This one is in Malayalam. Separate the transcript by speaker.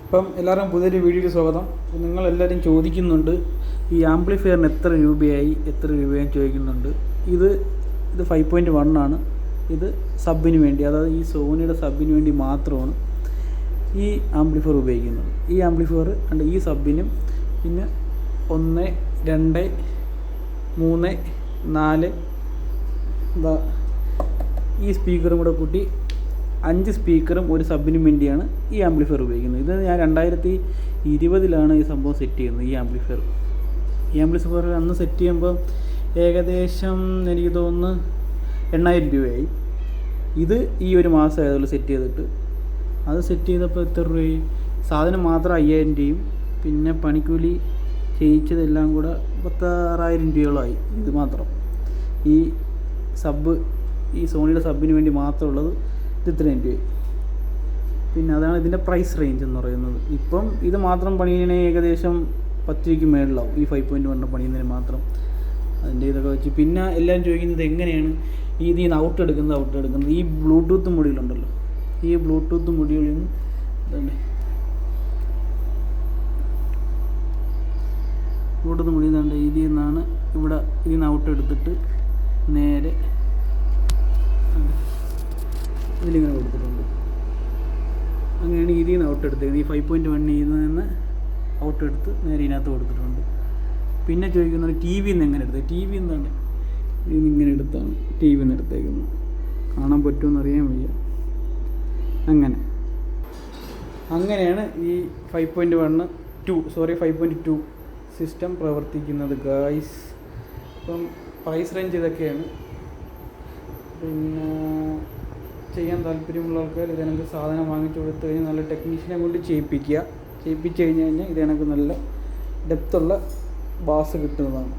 Speaker 1: ഇപ്പം എല്ലാവരും പുതിയൊരു വീഡിയോയ്ക്ക് സ്വാഗതം. നിങ്ങളെല്ലാവരും ചോദിക്കുന്നുണ്ട് ഈ ആംപ്ലിഫയറിന് എത്ര രൂപയായി ചോദിക്കുന്നുണ്ട്. ഇത് 5.1 ആണ്. ഇത് സബിന് വേണ്ടി, അതായത് ഈ സോണിയുടെ സബിന് വേണ്ടി മാത്രമാണ് ഈ ആംപ്ലിഫയർ ഉപയോഗിക്കുന്നത്. ഈ ആംപ്ലിഫയർ ഉണ്ട് ഈ സബിനും പിന്നെ 1, 2, 3, 4 ഈ സ്പീക്കറും കൂടെ കൂട്ടി 5 സ്പീക്കറും ഒരു സബിനും വേണ്ടിയാണ് ഈ ആംപ്ലിഫയർ ഉപയോഗിക്കുന്നത്. ഇത് ഞാൻ 2020 ഈ സംഭവം സെറ്റ് ചെയ്യുന്നത്. ഈ ആംപ്ലിഫയർ അന്ന് സെറ്റ് ചെയ്യുമ്പോൾ ഏകദേശം എനിക്ക് തോന്നുന്നു 8,000 രൂപയായി. ഇത് ഈ ഒരു മാസം ആയതുകൊണ്ട് സെറ്റ് ചെയ്തിട്ട്, അത് സെറ്റ് ചെയ്തപ്പോൾ എത്ര രൂപയായി? സാധനം മാത്രം 5,000 രൂപയും പിന്നെ പണിക്കൂലി ചെയ്യിച്ചതെല്ലാം കൂടെ 36,000 രൂപയോളമായി. ഇത് മാത്രം ഈ സോണിയുടെ സബിന് വേണ്ടി മാത്രമുള്ളത് ഇത് ഇത്രയും രൂപയായി. പിന്നെ അതാണ് ഇതിൻ്റെ പ്രൈസ് റേഞ്ച് എന്ന് പറയുന്നത്. ഇപ്പം ഇത് മാത്രം പണിയണേ ഏകദേശം 10 രൂപയ്ക്ക് മേളിലാവും. ഈ 5.1 പണിയുന്നതിന് മാത്രം അതിൻ്റെ ഇതൊക്കെ വെച്ച്. പിന്നെ എല്ലാവരും ചോദിക്കുന്നത് എങ്ങനെയാണ് ഇതിന്ന് ഔട്ട് എടുക്കുന്നത്. ഈ ബ്ലൂടൂത്ത് മൊഡ്യൂളുണ്ടല്ലോ, ഈ ബ്ലൂടൂത്ത് മൊഡ്യൂളിൽ നിന്ന് ഇതിൽ നിന്നാണ് ഇതിന്ന് ഔട്ട് എടുത്തിട്ട് നേരെ ഇതിലിങ്ങനെ കൊടുത്തിട്ടുണ്ട്. അങ്ങനെയാണ് ഇതിൽ നിന്ന് ഔട്ട് എടുത്തേക്കുന്നത്. ഈ 5.1 നിന്ന് ഔട്ട് എടുത്ത് നേരെ ഇതിനകത്ത് കൊടുത്തിട്ടുണ്ട്. പിന്നെ ചോദിക്കുന്നത് ടി വിന്ന് എങ്ങനെ എടുത്തത്. ടി വി എന്താണ് ഇതിങ്ങനെ എടുത്താണ് ടി വിന്ന് എടുത്തേക്കുന്നത്. കാണാൻ പറ്റുമെന്ന് അറിയാൻ വയ്യ. അങ്ങനെയാണ് ഈ 5.2 സിസ്റ്റം പ്രവർത്തിക്കുന്നത് ഗായ്സ്. ഇപ്പം പ്രൈസ് റേഞ്ച് ഇതൊക്കെയാണ്. പിന്നെ ചെയ്യാൻ താല്പര്യമുള്ള ആൾക്കാർ ഇതെനിക്ക് സാധനം വാങ്ങിച്ചു കൊടുത്തു കഴിഞ്ഞാൽ നല്ല ടെക്നീഷ്യനെ കൊണ്ട് ചെയ്യിപ്പിച്ച് കഴിഞ്ഞ് കഴിഞ്ഞാൽ ഇതെനിക്ക് നല്ല ഡെപ്തുള്ള ബാസ് കിട്ടുന്നതാണ്.